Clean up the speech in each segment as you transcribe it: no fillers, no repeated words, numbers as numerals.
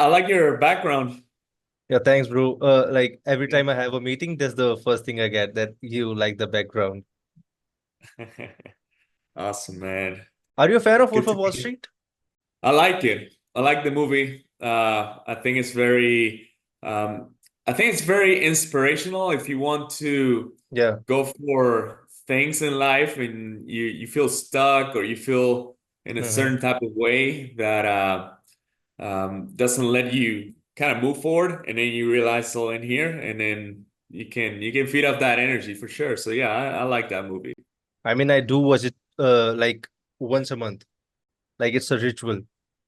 I like your background. Yeah, thanks, bro. Like every time I have a meeting, that's the first thing I get that you like the background. Awesome, man. Are you a fan of Wolf Good of to Wall meet you. Street? I like it. I like the movie. I think it's very, I think it's very inspirational if you want to Yeah. go for things in life and you feel stuck or you feel in a hmm certain type of way that doesn't let you kind of move forward, and then you realize all in here, and then you can feed off that energy for sure. So yeah, I like that movie. I mean, I do watch it like once a month. Like it's a ritual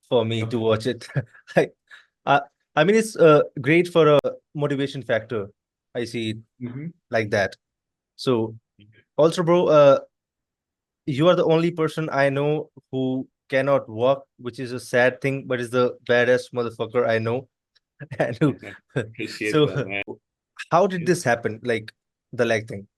for me to Okay. watch it. Like, I, I mean, it's great for a motivation factor. I see it Mhm. like that. So also, bro, you are the only person I know who cannot walk, which is a sad thing, but is the baddest motherfucker I know. And who, Appreciate that, so man. how did this happen? Like the leg thing.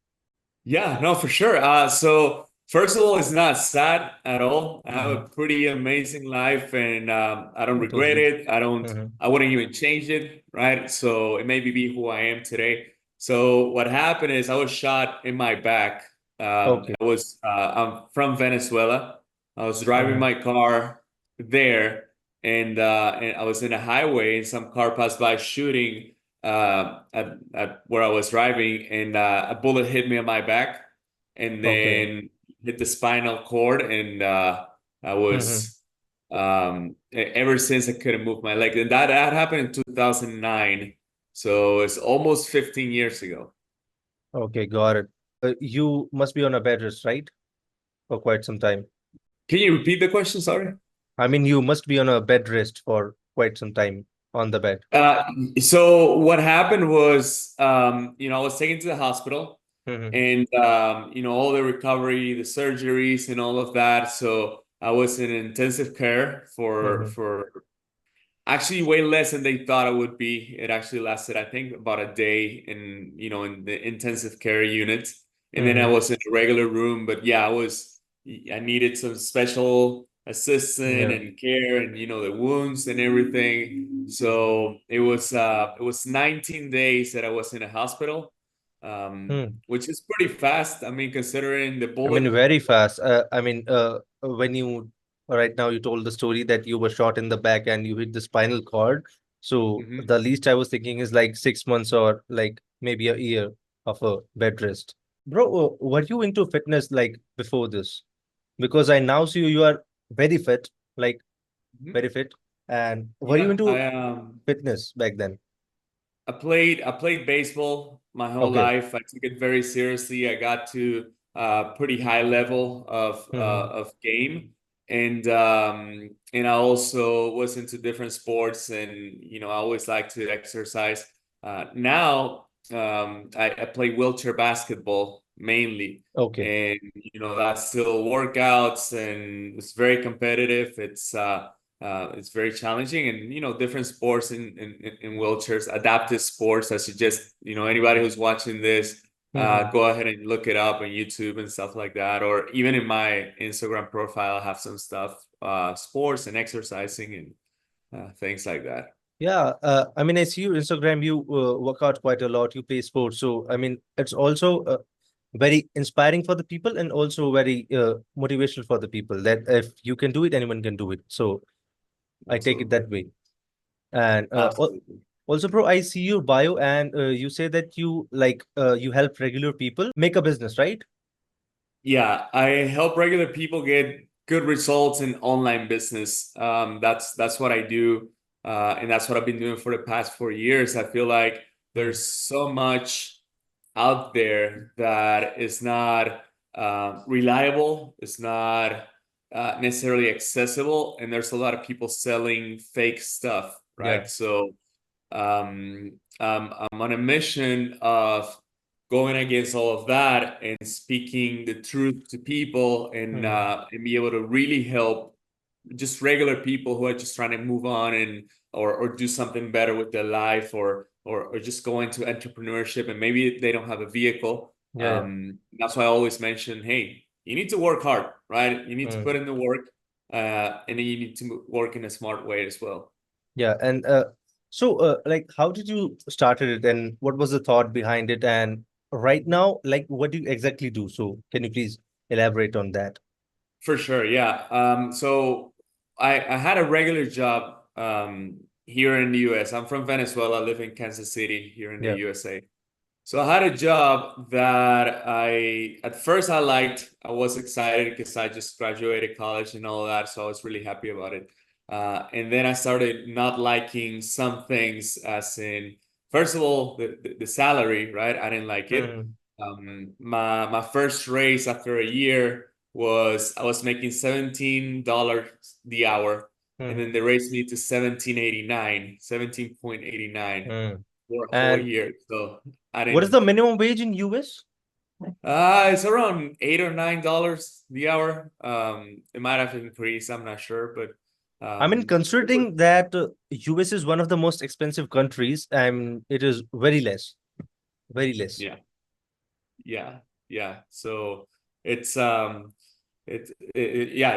Yeah, no, for sure. So first of all, it's not sad at all. I have a hmm pretty amazing life, and I don't regret Totally. it. I don't. hmm I wouldn't even change it, right? So it made me be who I am today. So what happened is I was shot in my back. Okay. I'm from Venezuela. I was driving hmm my car there, and I was in a highway, and some car passed by shooting at where I was driving, and a bullet hit me on my back, and Okay. then hit the spinal cord, and I hmm was ever since I couldn't move my leg, and that happened in 2009, so it's almost 15 years ago. Okay, got it. You must be on a bed rest, right? For quite some time. Can you repeat the question? Sorry. I mean, you must be on a bed rest for quite some time on the bed. Uh, so what happened was, I was taken to the hospital, hmm and all the recovery, the surgeries, and all of that. So I was in intensive care hmm for actually way less than they thought it would be. It actually lasted, I think, about a day in the intensive care unit, and then I hmm was in a regular room. But yeah, I needed some special assistant Yeah. and care, and the wounds and everything. So it was 19 days that I was in a hospital, Hmm. which is pretty fast. I mean, considering the I mean, bullet. very fast. I mean, when you right now you told the story that you were shot in the back and you hit the spinal cord. So Mhm. the least I was thinking is like 6 months or like maybe a year of a bed rest. Bro, were you into fitness like before this? Because I now see you are very fit, like Mhm. very fit. And were you Yeah, into I fitness back then? I played baseball my whole Okay. life. I took it very seriously. I got to a pretty high level hmm of game, and I also was into different sports, and I always like to exercise. Now I play wheelchair basketball mainly, Okay. and that's still workouts, and it's very competitive. It's very challenging, and different sports in wheelchairs, adaptive sports. I suggest anybody who's watching this, hmm go ahead and look it up on YouTube and stuff like that, or even in my Instagram profile, I have some stuff, sports and exercising and things like that. Yeah, I mean, I see your Instagram, you work out quite a lot, you play sports. So, I mean, it's also very inspiring for the people and also very motivational for the people that if you can do it, anyone can do it. So, I take it Absolutely, that way. And absolutely. also, bro, I see your bio and you say that you like you help regular people make a business, right? Yeah, I help regular people get good results in online business. That's what I do, and that's what I've been doing for the past 4 years. I feel like Hmm. there's so much out there that is not reliable. It's not necessarily accessible, and there's a lot of people selling fake stuff, Yeah. right? So I'm on a mission of going against all of that and speaking the truth to people, hmm and be able to really help just regular people who are just trying to move on and or do something better with their life, or just go into entrepreneurship, and maybe they don't have a vehicle. Yeah. Yeah. That's why I always mention, hey, you need to work hard, right? You need to Mm. put in the work, and then you need to work in a smart way as well. Yeah, and like, how did you started it, and what was the thought behind it, and right now, like, what do you exactly do? So, can you please elaborate on that? For sure, yeah. So I had a regular job here in the US. I'm from Venezuela, I live in Kansas City here in the Yeah. USA. So I had a job that at first I liked. I was excited because I just graduated college and all that, so I was really happy about it. And then I started not liking some things, as in, first of all, the salary, right? I didn't like it. Mm-hmm. My first raise after a year was I was making $17 the hour, and Mm-hmm. then they raised me to 17.89 Mm. for a whole And year. So I what is the didn't. minimum wage in US? It's around $8 or $9 the hour. It might have increased. I'm not sure, but I mean, it was, considering that US is one of the most expensive countries, and it is very less, very less. yeah, yeah, yeah. So it's yeah,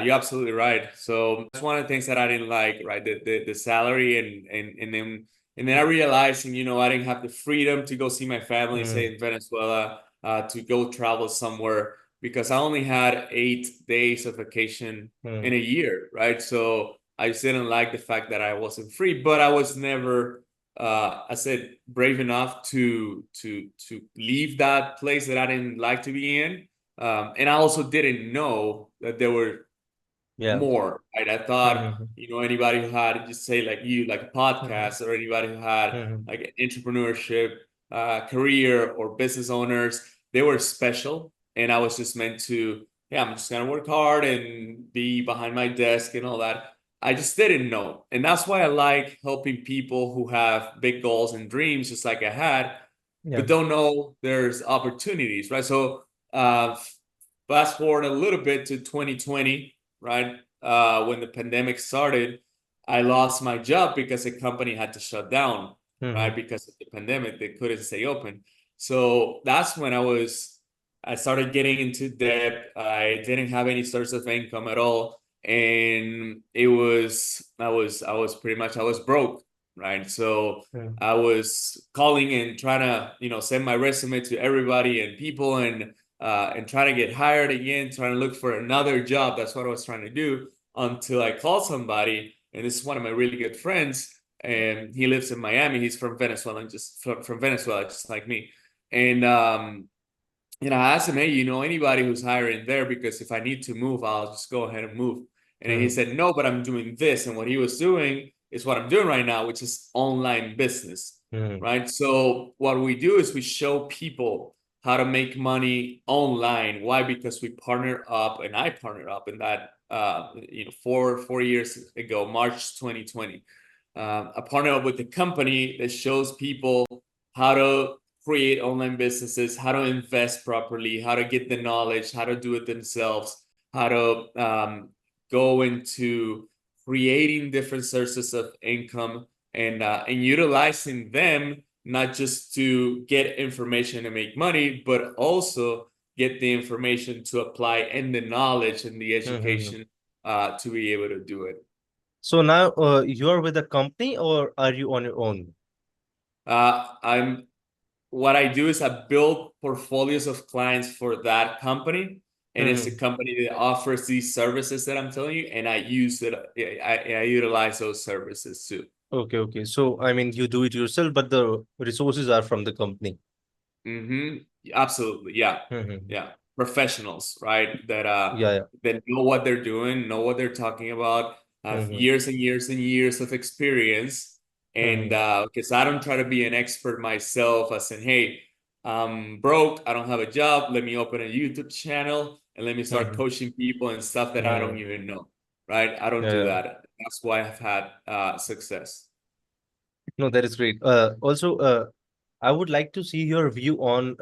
you're absolutely right. So that's one of the things that I didn't like, right? The salary, and then I realized, and I didn't have the freedom to go see my family, say Mm, in Venezuela, to go travel somewhere because I only had 8 days of vacation in mm, a year, right? So I just didn't like the fact that I wasn't free, but I was never, I said, brave enough to leave that place that I didn't like to be in. And I also didn't know that there were yeah. more, right? I thought, Mm-hmm. anybody who had, just say like you, like a Mm-hmm. podcast, or anybody who had Mm-hmm. like an entrepreneurship career or business owners, they were special. And I was just meant to, yeah, I'm just gonna work hard and be behind my desk and all that. I just didn't know. And that's why I like helping people who have big goals and dreams, just like I had, Yeah. but don't know there's opportunities, right? So uh, fast forward a little bit to 2020, right? When the pandemic started, I lost my job because the company had to shut down, right? Mm-hmm. Because of the pandemic, they couldn't stay open. So that's when I started getting into debt. I didn't have any source of income at all. And I was pretty much, I was broke, right? So Mm-hmm. I was calling and trying to, send my resume to everybody and people, and trying to get hired again, trying to look for another job. That's what I was trying to do until I called somebody. And this is one of my really good friends, and he lives in Miami. He's from Venezuela, just from Venezuela, just like me. And I asked him, hey, anybody who's hiring there? Because if I need to move, I'll just go ahead and move. And then he Mm-hmm. said, no, but I'm doing this. And what he was doing is what I'm doing right now, which is online business, Mm-hmm. right? So what we do is we show people how to make money online. Why? Because we partner up, and I partnered up in that, 4 years ago, March 2020. I partnered up with a company that shows people how to create online businesses, how to invest properly, how to get the knowledge, how to do it themselves, how to go into creating different sources of income, and utilizing them, not just to get information and make money, but also get the information to apply, and the knowledge and the Mm-hmm. education to be able to do it. So now, you're with a company, or are you on your own? I'm What I do is I build portfolios of clients for that company, and it's a Mm-hmm. company that offers these services that I'm telling you, and I use it. I utilize those services too. Okay, okay. So, I mean, you do it yourself, but the resources are from the company. Mm-hmm. Absolutely. Yeah. Mm-hmm. Yeah. Professionals, right? Yeah, yeah. That know what they're doing, know what they're talking about, have Mm-hmm. years and years and years of experience. And Mm-hmm. because I don't try to be an expert myself, as in, hey, I'm broke, I don't have a job, let me open a YouTube channel and let me start Mm-hmm. coaching people and stuff that I don't Mm-hmm. even know. Right? I don't Yeah, do yeah. that. That's why I've had success. No, that is great. Also, I would like to see your view on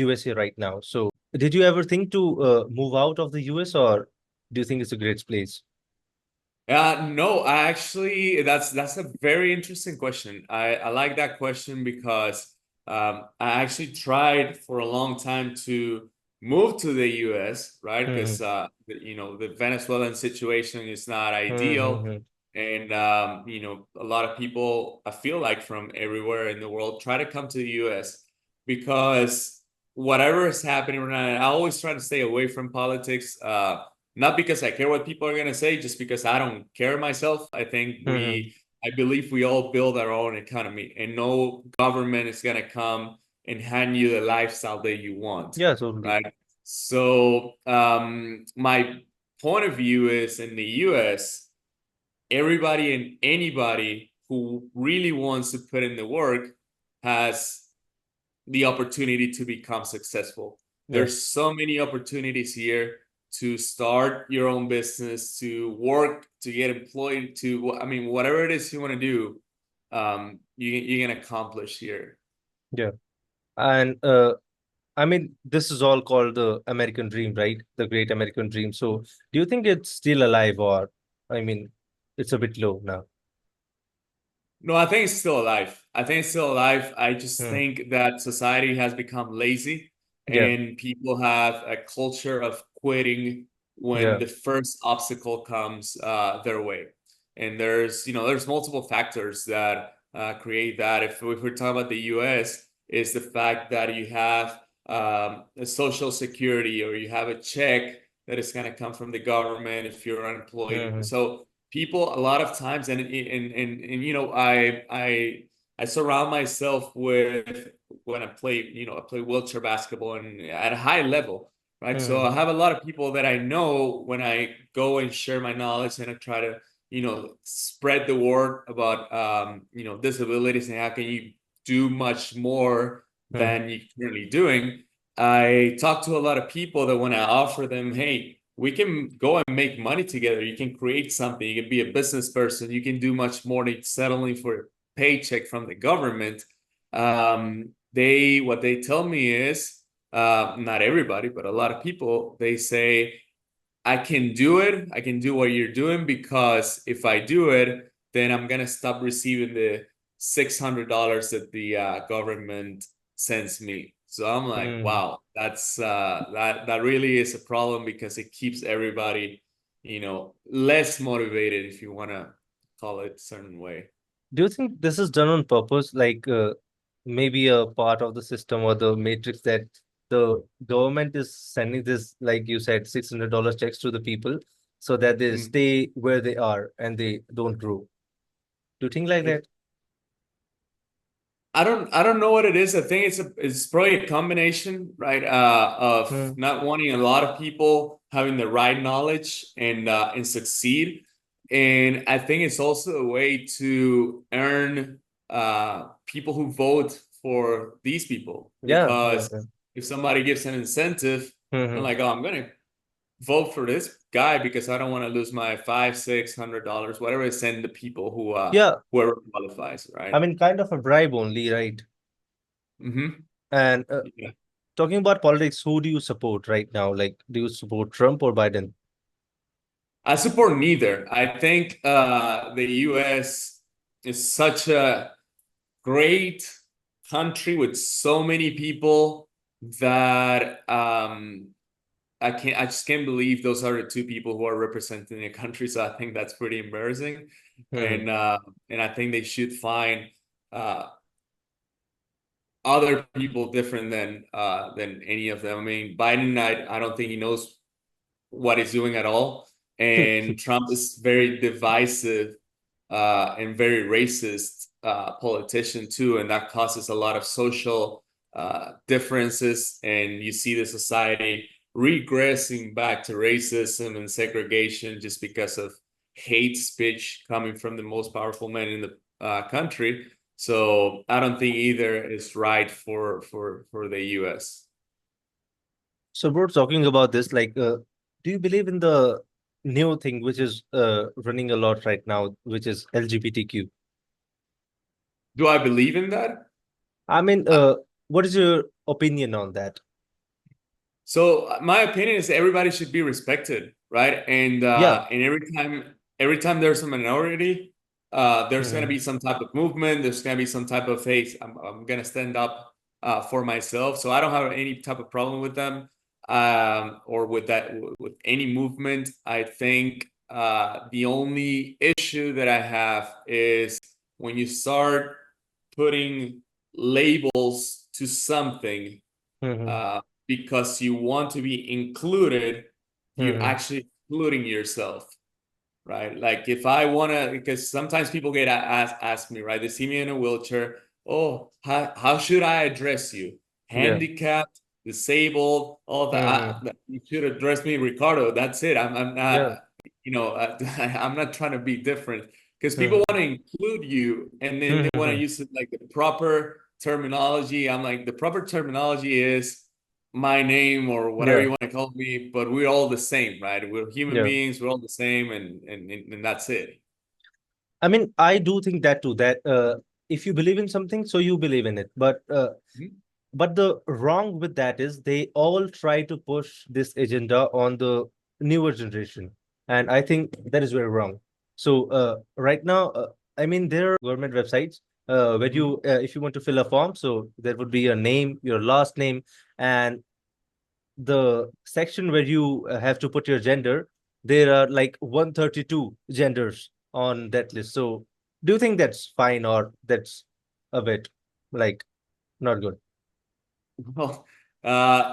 USA right now. So, did you ever think to move out of the US, or do you think it's a great place? No, I actually, that's a very interesting question. I like that question because I actually tried for a long time to move to the US, right? Mm-hmm. Because the Venezuelan situation is not ideal. Mm-hmm. And a lot of people, I feel like from everywhere in the world, try to come to the US because whatever is happening right now, I always try to stay away from politics. Not because I care what people are gonna say, just because I don't care myself. Hmm. I believe we all build our own economy, and no government is gonna come and hand you the lifestyle that you want, Yeah, totally. right? So my point of view is in the US, everybody and anybody who really wants to put in the work has the opportunity to become successful. Yeah. There's so many opportunities here to start your own business, to work, to get employed, to, I mean, whatever it is you want to do, you can accomplish here. Yeah. And I mean, this is all called the American dream, right? The great American dream. So, do you think it's still alive, or, I mean, it's a bit low now? No, I think it's still alive. I think it's still alive. I just Hmm. think that society has become lazy Yeah. and people have a culture of quitting when Yeah. the first obstacle comes their way. And there's multiple factors that create that. If we're talking about the US, is the fact that you have a social security or you have a check that is going to come from the government if you're unemployed. Hmm. So people a lot of times and I surround myself with when I play I play wheelchair basketball and at a high level, right? So I Hmm. have a lot of people that I know when I go and share my knowledge and I try to spread the word about disabilities and how can you do much more Hmm. than you're currently doing. I talk to a lot of people that when I offer them, hey, we can go and make money together. You can create something. You can be a business person. You can do much more than settling for a paycheck from the government. They what they tell me is not everybody, but a lot of people. They say I can do it. I can do what you're doing because if I do it, then I'm gonna stop receiving the $600 that the government sends me. So I'm like, Hmm. wow, that really is a problem because it keeps everybody, less motivated if you want to call it a certain way. Do you think this is done on purpose? Like, maybe a part of the system or the matrix that the government is sending this, like you said, $600 checks to the people so that they Mm. stay where they are and they don't grow. Do you think like that? I don't know what it is. I think it's probably a combination, right? Of Hmm. not wanting a lot of people having the right knowledge and succeed. And I think it's also a way to earn people who vote for these people Yeah, yeah, because yeah. if somebody gives an incentive, I'm Hmm. like, oh, I'm gonna vote for this guy because I don't want to lose my $500-$600, whatever I send the people Yeah, whoever qualifies, I right? mean, kind of a bribe only, right? Mm-hmm. And Yeah. talking about politics, who do you support right now? Like, do you support Trump or Biden? I support neither. I think the US is such a great country with so many people that I just can't believe those are the two people who are representing the country. So I think that's pretty embarrassing. Hmm. And I think they should find uh, other people different than any of them. I mean, Biden, I don't think he knows what he's doing at all. And Trump is very divisive and very racist politician too, and that causes a lot of social differences. And you see the society regressing back to racism and segregation just because of hate speech coming from the most powerful man in the country. So I don't think either is right for the U.S. So, bro, talking about this, like, do you believe in the new thing which is running a lot right now, which is LGBTQ? Do I believe in that? I mean, what is your opinion on that? So my opinion is everybody should be respected, right? Yeah. And every time there's a minority, there's gonna Hmm. be some type of movement. There's gonna be some type of hey, I'm gonna stand up for myself. So I don't have any type of problem with them or with that with any movement. I think the only issue issue that I have is when you start putting labels to something Mm-hmm. because you want to be included, you're Mm-hmm. actually excluding yourself, right? Like if I want to, because sometimes people get ask me, right? They see me in a wheelchair. Oh, how should I address you? Yeah. Handicapped, disabled, all that. Mm-hmm. You should address me, Ricardo. That's it. I'm Yeah. not, I'm not trying to be different because people Mm-hmm. want to include you and then they want to Mm-hmm. use it like the proper terminology. I'm like, the proper terminology is my name or whatever Yeah. you want to call me, but we're all the same, right? We're human Yeah. beings, we're all the same, and that's it. I mean, I do think that too, that if you believe in something, so you believe in it. But the wrong with that is they all try to push this agenda on the newer generation. And I think that is very wrong. So right now, I mean, there are government websites where Mhm. if you want to fill a form, so there would be your name, your last name, and the section where you have to put your gender, there are like 132 genders on that list. So do you think that's fine or that's a bit like not good? Well,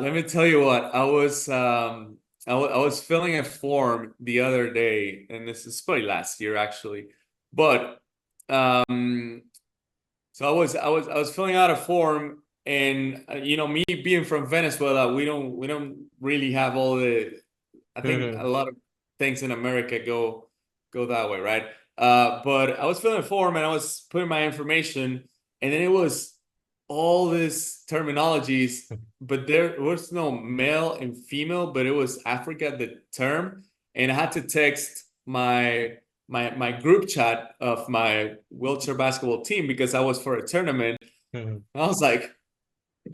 let me tell you what. I was filling a form the other day, and this is probably last year actually, but um, so I was filling out a form, and me being from Venezuela, we don't really have all the. I think a Hmm. lot of things in America go that way, right? But I was filling a form and I was putting my information, and then it was all these terminologies, but there was no male and female, but it was Africa the term, and I had to text my group chat of my wheelchair basketball team because I was for a tournament. Hmm. I was like,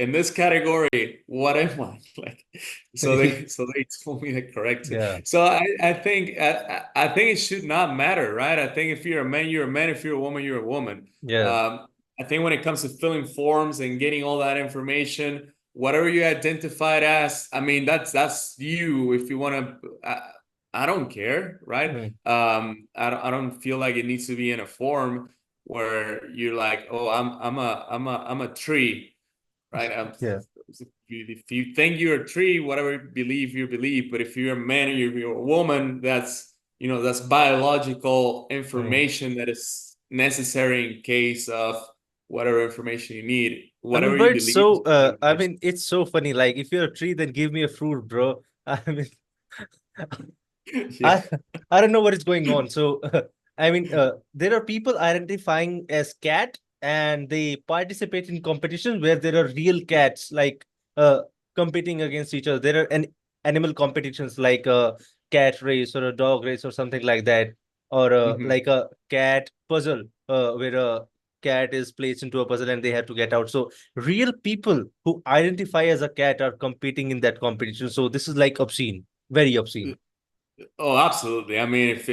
in this category, what am I? Like, so they told me to correct it. Yeah. So I think it should not matter, right? I think if you're a man, you're a man. If you're a woman, you're a woman. Yeah. Um, I think when it comes to filling forms and getting all that information, whatever you identified as, I mean, that's you. If you want to, I don't care, right? Mm. I don't feel like it needs to be in a form where you're like, oh, I'm a tree, right? Yeah. If you think you're a tree, whatever belief you believe, but if you're a man or you're a woman, that's biological Mm. information that is necessary in case of whatever information you need, I mean, whatever bro, you it's believe is so I information. mean, it's so funny. Like if you're a tree, then give me a fruit, bro. I mean, Yeah. I I don't know what is going on. So I mean, there are people identifying as cat, and they participate in competitions where there are real cats like uh competing against each other. There are animal competitions like a cat race or a dog race or something like that, or Mhm. like a cat puzzle where a cat is placed into a puzzle and they have to get out. So real people who identify as a cat are competing in that competition. So this is like obscene, very obscene. Oh, absolutely. I mean, if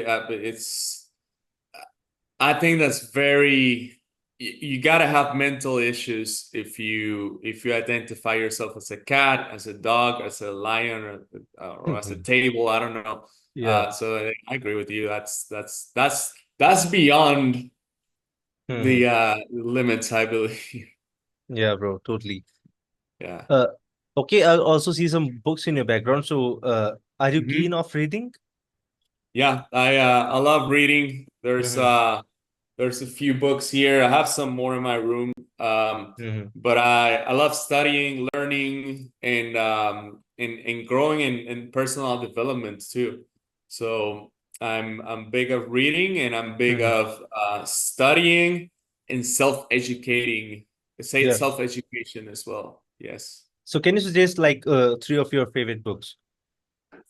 I think that's very you got to have mental issues if you identify yourself as a cat, as a dog, as a lion, or as a table. I don't know. Yeah. So I agree with you. That's beyond Hmm. the limits, I believe. Yeah, bro, totally. Yeah. Uh, okay, I'll also see some books in your background. So, are you keen Hmm. of reading? Yeah. I love reading. Hmm. There's a few books here. I have some more in my room. Um, Hmm. but I love studying, learning, and growing in personal development too. So I'm big of reading and I'm big Hmm. of studying and self-educating, say Yeah. self-education as well. Yes. So, can you suggest like three of your favorite books?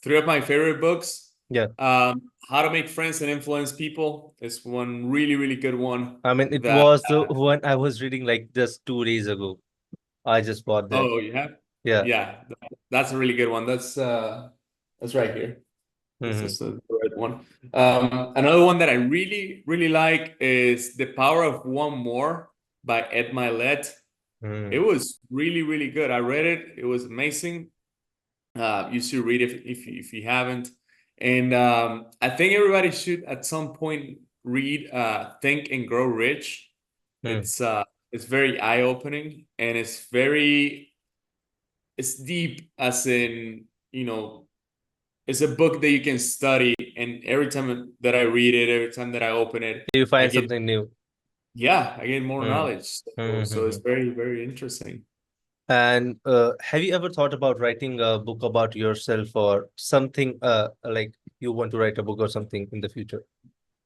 Three of my favorite books. Yeah. How to Make Friends and Influence People is one really, really good one I mean, it that was the one I was reading like just 2 days ago. I just bought that. oh, you have? Yeah. Yeah, that's a really good one. That's right here. This Hmm. is the right one. Another one that I really, really like is The Power of One More by Ed Milet. It Hmm. was really, really good. I read it. It was amazing. You should read it if you haven't. And I think everybody should at some point read Think and Grow Rich. Hmm. It's very eye-opening, and it's deep, as in, it's a book that you can study, and every time that I read it, every time that I open it, You I find get something new. yeah, I get more Hmm. knowledge. So it's Hmm. very, very interesting. And have you ever thought about writing a book about yourself or something like you want to write a book or something in the future?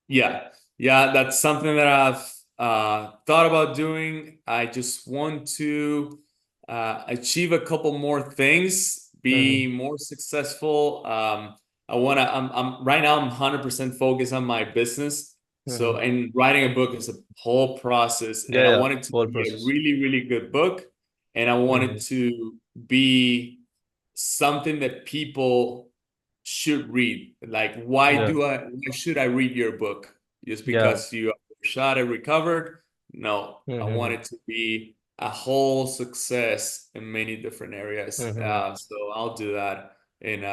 Yeah, yeah, that's something that I've thought about doing. I just want to achieve a couple more things, Hmm. be more successful. I want to. I'm right now. I'm 100% focused on my business. So, Hmm. and writing a book is a whole process, and Yeah, I yeah, want it to whole be a process. really, really good book, and I want Hmm. it to be something that people should read. Like, Yeah, why should I read your book? Just yeah. because you are shot and recovered? No, I want Hmm. it to be a whole success in many different areas. Hmm. So I'll do that in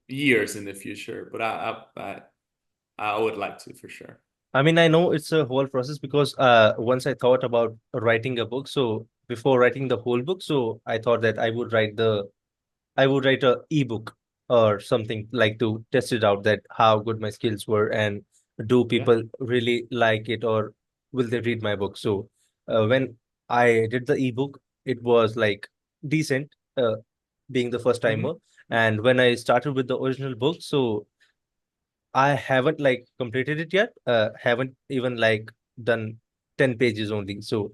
years in the future, but I would like to for sure. I mean, I know it's a whole process because once I thought about writing a book, so before writing the whole book, so I thought that I would write a ebook or something like to test it out that how good my skills were and do Yeah. people really like it or will they read my book. So when I did the ebook, it was like decent, being the first Hmm. timer. And when I started with the original book, so I haven't like completed it yet. Haven't even like done 10 pages only. So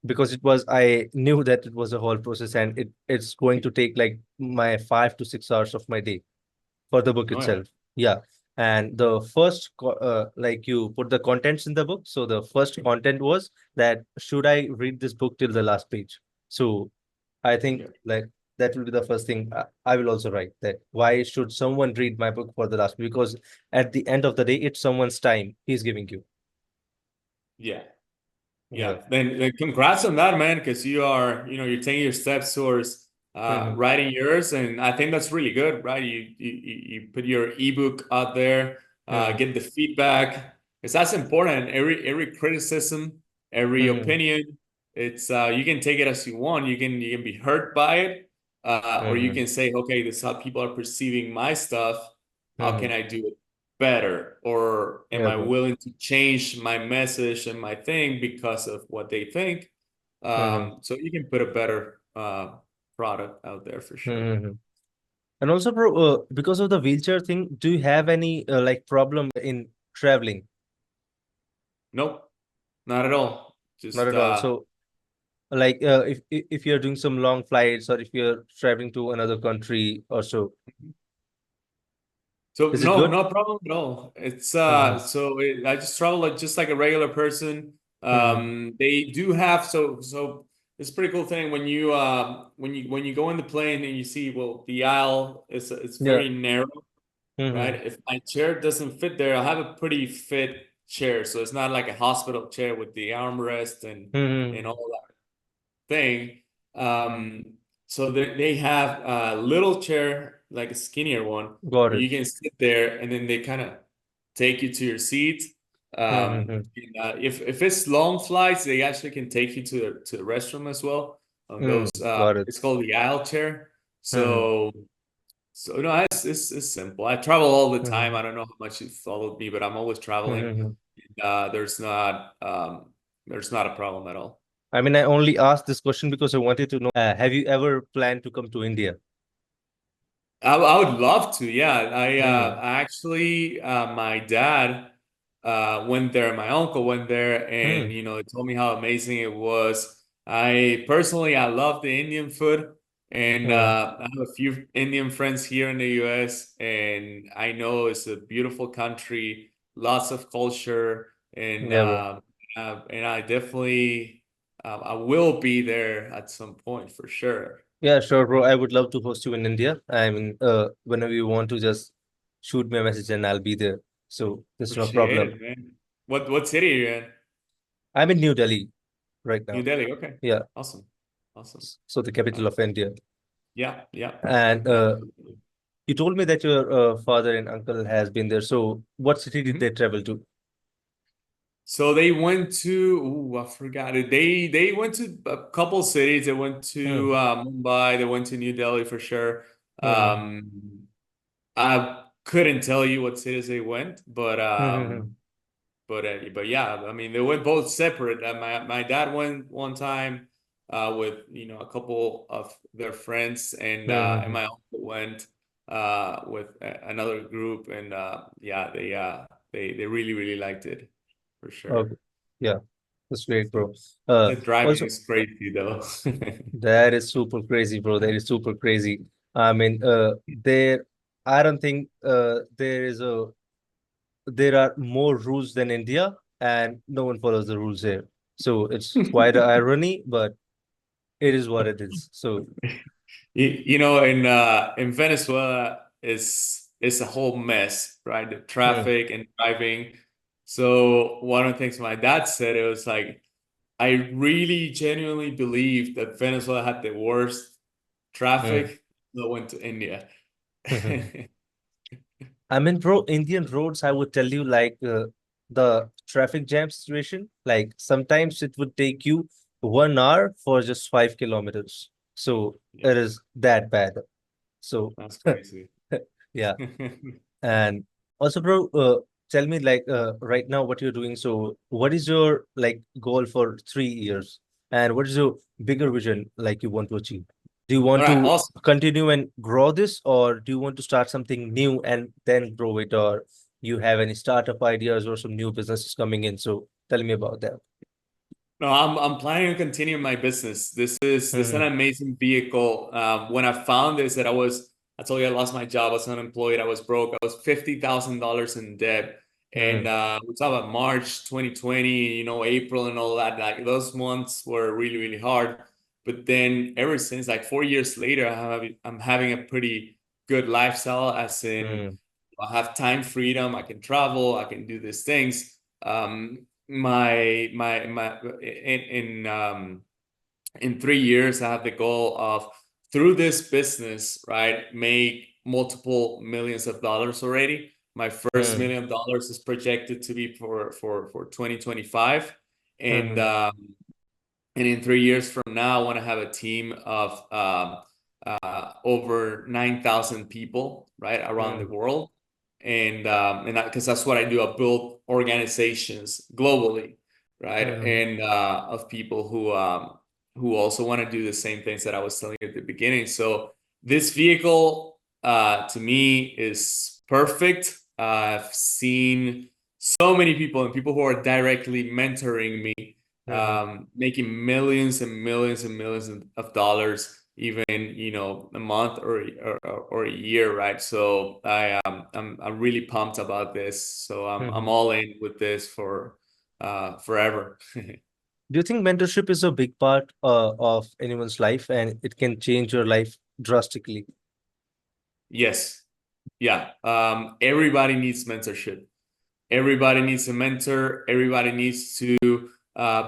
because it was I knew that it was a whole process and it's going to take like my 5 to 6 hours of my day for the book Oh yeah. itself. Yeah. And the first like you put the contents in the book. So the first content was that should I read this book till the last page? So I think Yeah. like that will be the first thing I will also write that why should someone read my book for the last because at the end of the day it's someone's time he's giving you. Yeah. Yeah. Yeah, then congrats on that, man, because you're taking your steps towards Hmm. writing yours, and I think that's really good, right? You put your ebook out there, Hmm. get the feedback, because that's important. Every criticism, every Hmm. opinion, it's you can take it as you want. You can be hurt by it, or you Hmm. can say, okay, this is how people are perceiving my stuff. How Hmm. can I do it better, or am Yeah, I bro. willing to change my message and my thing because of what they think? Hmm. So you can put a better product out there for sure. Hmm. And also, bro, because of the wheelchair thing, do you have any like problem in traveling? Nope, not at all. Not Just at all. So, like, if you're doing some long flights or if you're traveling to another country or so, So is it no, good? no problem at all. It's Hmm. I just travel like just like a regular person. Hmm. They do have so it's a pretty cool thing when you go in the plane and you see, well, the aisle is it's Yeah. very narrow, right? Hmm. If my chair doesn't fit there, I have a pretty fit chair, so it's not like a hospital chair with the armrest and Hmm. all that thing. Um, so they have a little chair, like a skinnier one, Got where it. you can sit there, and then they kind of take you to your seat. Hmm. If it's long flights, they actually can take you to the restroom as well. On those, Got it. it's called the aisle chair. Hmm. So no, it's simple. I travel all the time. Hmm. I don't know how much you followed me, but I'm always traveling. Hmm. There's not a problem at all. I mean, I only asked this question because I wanted to know, have you ever planned to come to India? I would love to. Yeah, Hmm. I actually my dad went there. My uncle went there, and Hmm. it told me how amazing it was. I love the Indian food, and Hmm. I have a few Indian friends here in the U.S., and I know it's a beautiful country, lots of culture, Yeah, bro. and I definitely I will be there at some point for sure. Yeah, sure, bro. I would love to host you in India. I mean, whenever you want to just shoot me a message and I'll be there. So there's no Appreciate problem. it, man. What city are you in? I'm in New Delhi right New now. Delhi. Okay. Yeah. Awesome. Awesome. So the capital Uh, of India. yeah, yeah. And Absolutely. You told me that your father and uncle has been there. So what city did Mhm. they travel to? So they went to, I forgot it. They went to a couple cities. They went Hmm. to Mumbai. They went to New Delhi for sure. Hmm. I couldn't tell you what cities they went, Hmm. but yeah, I mean they went both separate. My dad went one time with a couple of their friends, and Hmm. my uncle went with another group, and yeah, they really really liked it for Okay. sure. Yeah, that's great, The, bro. the driving Also, is crazy though. that is super crazy, bro. That is super crazy. I mean, there, I don't think there are more rules than India, and no one follows the rules here. So it's quite an irony, but it is what it is. So, In Venezuela is a whole mess, right? The hmm, traffic and driving. So one of the things my dad said, it was like, I really genuinely believe that Venezuela had the worst hmm. traffic that went to India. I mean, bro, Indian roads, I would tell you, like the traffic jam situation, like sometimes it would take you 1 hour for just 5 kilometers. So Yeah, it is that bad. So, that's crazy. yeah. And also, bro, tell me, like, right now, what you're doing. So, what is your like goal for 3 years, and what is your bigger vision like you want to achieve? Do you All want right, to awesome. continue and grow this, or do you want to start something new and then grow it, or you have any startup ideas or some new businesses coming in? So, tell me about that. No, I'm planning to continue my business. This is an Hmm. amazing vehicle. When I found this, I told you I lost my job. I was unemployed. I was broke. I was $50,000 in debt. And Hmm. we talk about March 2020, April and all that. Like those months were really, really hard. But then ever since, like 4 years later, I'm having a pretty good lifestyle, as in Hmm. I have time freedom. I can travel. I can do these things. My in 3 years, I have the goal of, through this business, right, make multiple millions of dollars already. My first Hmm. $1 million is projected to be for 2025, and Hmm. um, and in 3 years from now, I want to have a team of over 9,000 people, right, around the Hmm. world. And because that's what I do. I build organizations globally, right? Hmm. And of people who also want to do the same things that I was telling you at the beginning. So this vehicle, to me, is perfect. I've seen so many people and people who are directly mentoring me, Hmm. making millions and millions and millions of dollars, even a month or a year, right? So I'm really pumped about this. So I'm Hmm. all in with this for forever. Do you think mentorship is a big part of anyone's life and it can change your life drastically? Yes, yeah. Everybody needs mentorship. Everybody needs a mentor. Everybody needs to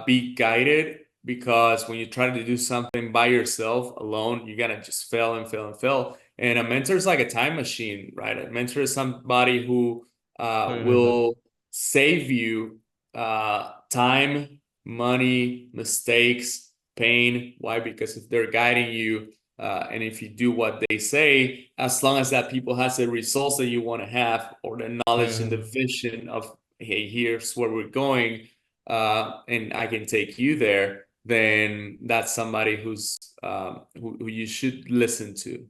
be guided, because when you try to do something by yourself alone, you're gonna just fail and fail and fail. And a mentor is like a time machine, right? A mentor is somebody who Hmm. will save you time, money, mistakes, pain. Why? Because if they're guiding you, and if you do what they say, as long as that people has the results that you want to have, or the knowledge and the Hmm. vision of, hey, here's where we're going, and I can take you there, then that's somebody who you should listen to.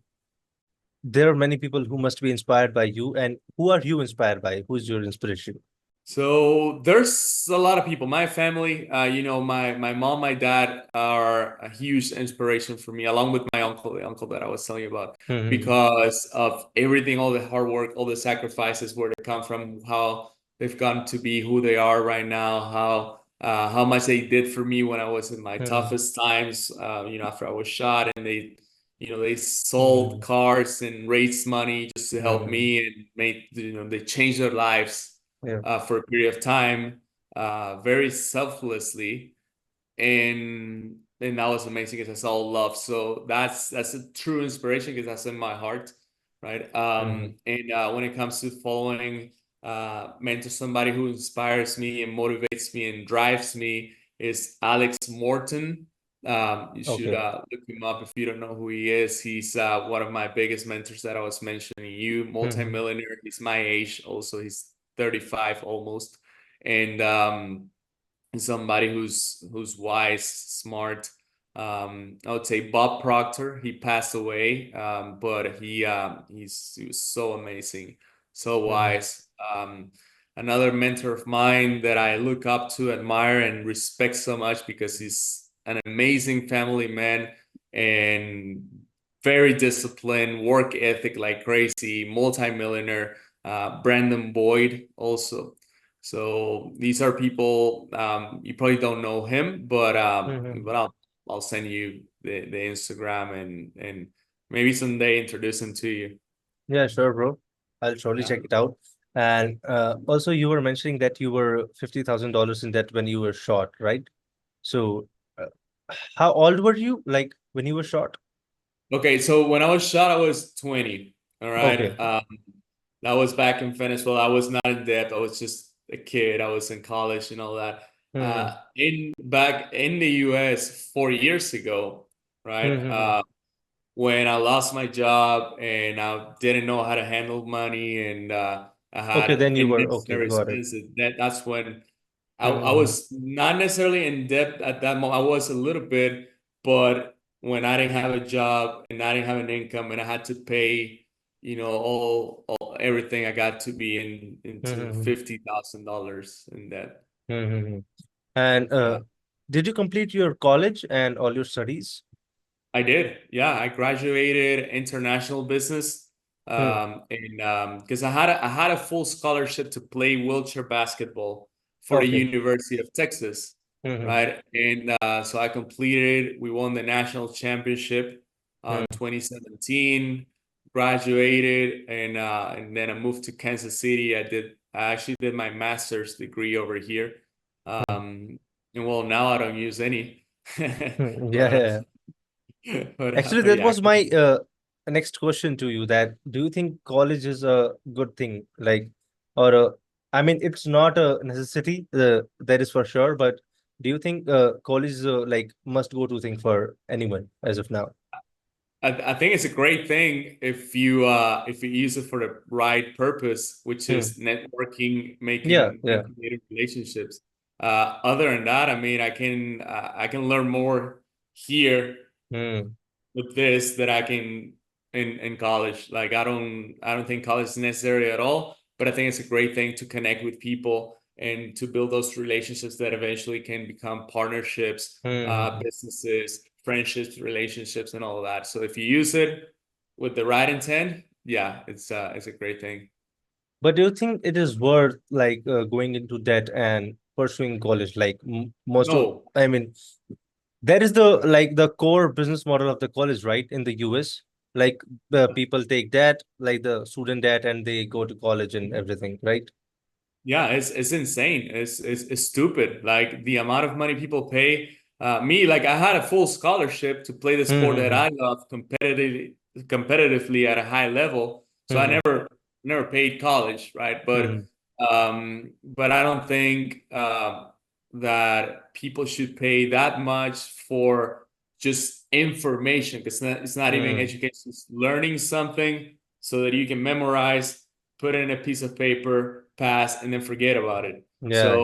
There are many people who must be inspired by you. And who are you inspired by? Who's your inspiration? So there's a lot of people. My family, my mom, my dad are a huge inspiration for me, along with my uncle, the uncle that I was telling you about, Hmm. because of everything, all the hard work, all the sacrifices, where they come from, how they've gotten to be who they are right now, how much they did for me when I was in my Hmm. toughest times, after I was shot, and they sold Hmm. cars and raised money just to help Hmm. me, and they changed their lives Yeah. for a period of time, very selflessly, and that was amazing because I saw love. So that's a true inspiration, because that's in my heart. right? Hmm. And when it comes to following mentor, somebody who inspires me and motivates me and drives me is Alex Morton. You should Okay. look him up if you don't know who he is. He's one of my biggest mentors that I was mentioning. You, Hmm. multimillionaire. He's my age, also. He's 35 almost, and somebody who's wise, smart. I would say Bob Proctor. He passed away, but he was so amazing, so Hmm. wise. Another mentor of mine that I look up to, admire, and respect so much because he's an amazing family man and very disciplined, work ethic like crazy, multimillionaire. Brandon Boyd also. So these are people you probably don't know him, Hmm. but I'll send you the Instagram and maybe someday introduce him to you. Yeah, sure, bro. I'll surely Yeah. check it out. And also, you were mentioning that you were $50,000 in debt when you were short, right? So, uh, how old were you, like when you were short? Okay, so when I was shot, I was 20. All Okay. right. That was back in Venezuela. I was not in debt. I was just a kid. I was in college and all that. Hmm. In back in the US 4 years ago, right? Hmm. When I lost my job and I didn't know how to handle money and I Okay, had then you were okay. unnecessary Got it. expenses, that's when I Hmm. was not necessarily in debt at that moment. I was a little bit, but when I didn't have a job and I didn't have an income and I had to pay, all everything, I got to be into Hmm. $50,000 in debt. Hmm. And Yeah. did you complete your college and all your studies? I did. Yeah, I graduated international business, Hmm. and because I had a full scholarship to play wheelchair basketball for the Okay. University of Texas, Hmm. right? And so I completed. We won the national championship Hmm. in 2017. Graduated, and then I moved to Kansas City. I actually did my master's degree over here, and well, now I don't use any, Hmm. Yeah, but. yeah, yeah. Actually, But that yeah, was my next question to you. That do you think college is a good thing? Like, or I mean, it's not a necessity. That is for sure. But do you think college is a like must go to thing for anyone as of now? I think it's a great thing if you use it for the right purpose, which Hmm. is networking, Yeah, making yeah. and creating relationships. Other than that, I mean, I can learn more here Hmm. with this that I can in college. Like I don't think college is necessary at all, but I think it's a great thing to connect with people and to build those relationships that eventually can become partnerships, Hmm. businesses, friendships, relationships, and all of that. So if you use it with the right intent, yeah, it's a great thing. But do you think it is worth like going into debt and pursuing college? Like most of, No, I mean, that is the like the core business model of the college, right? In the US, like the people take debt, like the student debt, and they go to college and everything, right? yeah, it's insane. It's stupid. Like the amount of money people pay. Me, like I had a full scholarship to play the sport that Mm-hmm. I love competitively at a high level. So I Mm-hmm. never paid college, right? But I don't think that people should pay that much for just information because it's not even Mm-hmm. education. It's learning something so that you can memorize, put it in a piece of paper, pass, and then forget about it. Yeah, So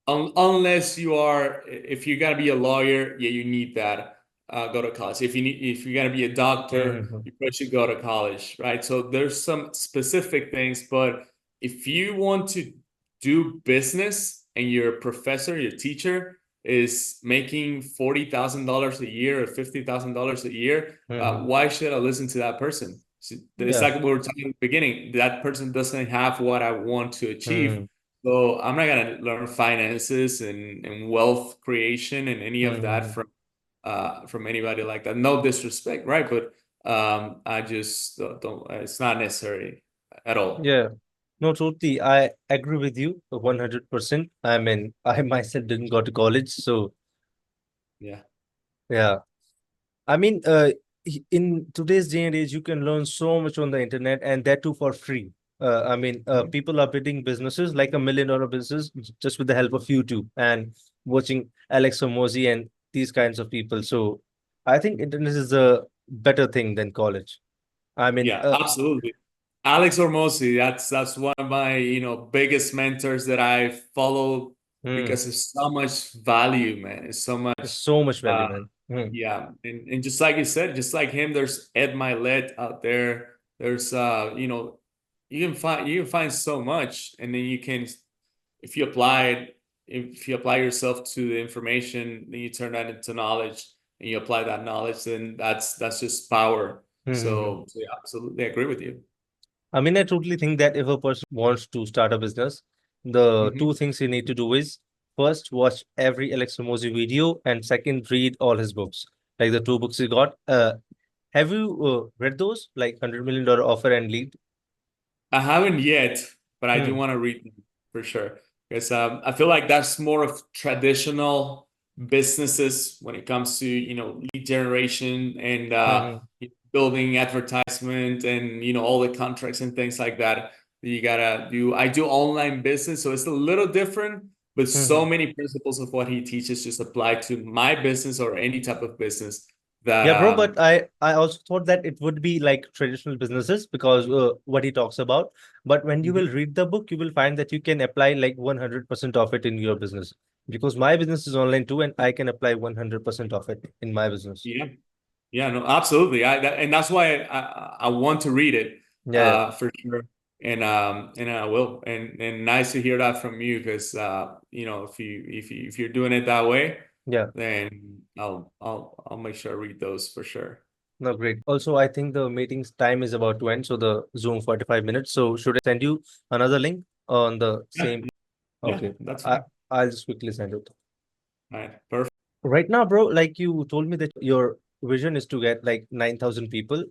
yeah. unless if you're gonna be a lawyer, yeah, you need that. Go to college. If you're gonna be a doctor, Mm-hmm. you probably should go to college, right? So there's some specific things, but if you want to do business and your professor, your teacher is making $40,000 a year or $50,000 a year, Mm-hmm. why should I listen to that person? It's Yeah. like we were talking in the beginning. That person doesn't have what I want to achieve. Mm-hmm. So I'm not gonna learn finances and wealth creation and any of that Mm-hmm. from anybody like that. No disrespect, right? But I just don't. It's not necessary at all. Yeah. No, totally. I agree with you 100%. I mean, I myself didn't go to college, so Yeah. yeah. I mean, in today's day and age, you can learn so much on the internet, and that too for free. People are building businesses like $1 million business just with the help of YouTube and watching Alex Hormozi and these kinds of people. So I think internet is a better thing than college. I mean, Yeah, absolutely. Alex Hormozi, that's one of my, biggest mentors that I follow hmm, because it's so much value, man. It's so much, so much value, uh, man. Hmm, yeah. And just like you said, just like him, there's Ed Milet out there. There's, you can find so much, and then you can, if you apply it, if you apply yourself to the information, then you turn that into knowledge, and you apply that knowledge, then that's just power. hmm, hmm. So yeah, absolutely agree with you. I mean, I totally think that if a person wants to start a business, the Hmm. two things you need to do is first watch every Alex Hormozi video, and second read all his books. Like the two books he got. Have you read those? Like $100 million Offer and Lead? I haven't yet, but I do Hmm. want to read them for sure because I feel like that's more of traditional businesses when it comes to lead generation and Hmm. building advertisement and all the contracts and things like that you gotta do. I do online business, so it's a little different, but so Hmm. many principles of what he teaches just apply to my business or any type of business that Yeah, bro, but I also thought that it would be like traditional businesses because what he talks about. But when you will Mhm. read the book, you will find that you can apply like 100% of it in your business. Because my business is online too, and I can apply 100% of it in my business. Yeah. Yeah, no, absolutely. And that's why I want to read it Yeah, yeah, for sure. And I will. And nice to hear that from you because if you're doing it that way, yeah. then I'll make sure I read those for sure. No, great. Also, I think the meeting's time is about to end, so the Zoom 45 minutes. So should I send you another link on the Yeah, same? yeah, Okay, that's I fine. I'll just quickly send it. All right, perfect. Right now, bro, like you told me that your vision is to get like 9,000 people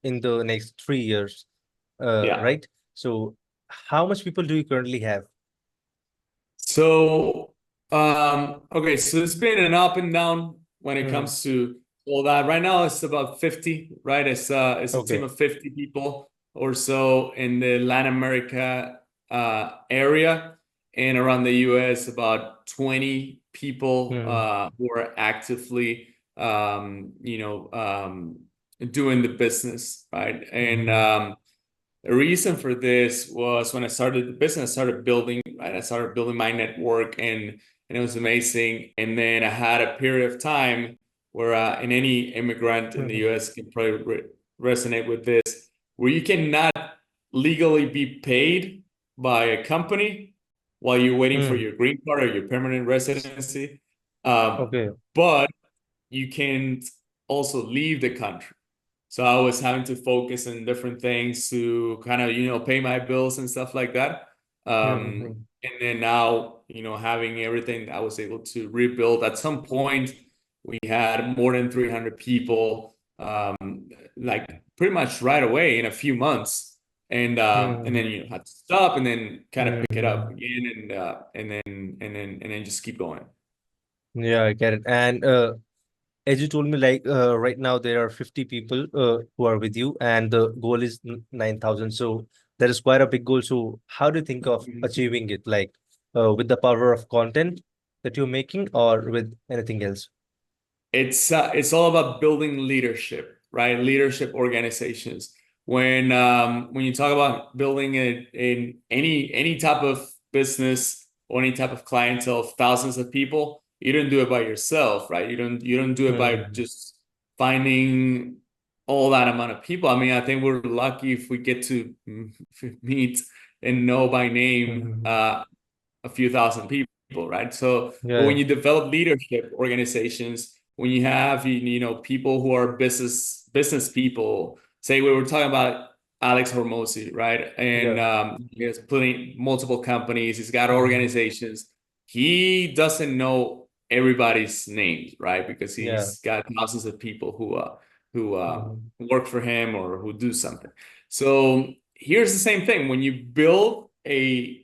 in the next 3 years, Yeah. right? So how much people do you currently have? So, okay, so it's been an up and down when it Hmm. comes to all that. Right now, it's about 50, right? It's a team Okay. of 50 people or so in the Latin America area, and around the US, about 20 people Hmm. who are actively, doing the business, right? And Hmm. the reason for this was when I started the business, I started building, right? I started building my network and it was amazing. And then I had a period of time where, and any immigrant in the Hmm. US can probably resonate with this, where you cannot legally be paid by a company while you're waiting for Hmm. your green card or your permanent residency. Um, Okay. but you can also leave the country. So I was having to focus on different things to kind of, pay my bills and stuff like that. Hmm. And then now, having everything, I was able to rebuild. At some point, we had more than 300 people, like pretty much right away in a few months. And Hmm. then had to stop and then kind of pick it up Hmm. again and then just keep going. Yeah, I get it. And as you told me, like right now there are 50 people who are with you, and the goal is 9,000. So that is quite a big goal. So how do you think of achieving it? Like with the power of content that you're making, or with anything else? It's all about building leadership, right? Leadership organizations. When you talk about building it in any type of business or any type of clientele of thousands of people, you don't do it by yourself, right? You don't do it by Hmm. just finding all that amount of people. I mean, I think we're lucky if we get to meet and know by name Hmm. a few thousand people, right? So, but Yeah. when you develop leadership organizations, when you have people who are business people, say we were talking about Alex Hormozi, right? And Yeah. he has plenty multiple companies, he's got Hmm. organizations. He doesn't know everybody's names, right? Because Yeah. he's got thousands of people who Hmm. work for him or who do something. So here's the same thing: when you build a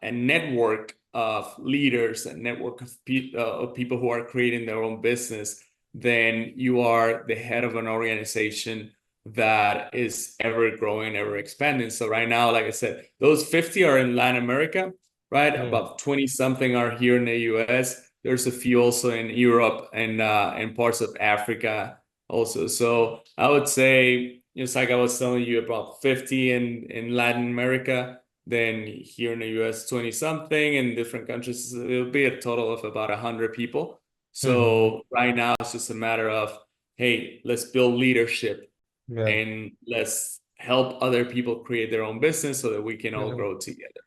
network of leaders, a network of people who are creating their own business, then you are the head of an organization that is ever growing, ever expanding. So right now, like I said, those 50 are in Latin America, right? Mm. About 20 something are here in the US. There's a few also in Europe and parts of Africa also. So I would say, just like I was telling you, about 50 in Latin America, then here in the US, 20 something. In different countries, it'll be a total of about 100 people. Mm-hmm. So right now it's just a matter of, hey, let's build leadership Yeah. and let's help other people create their own business so that we can all Mhm. grow together.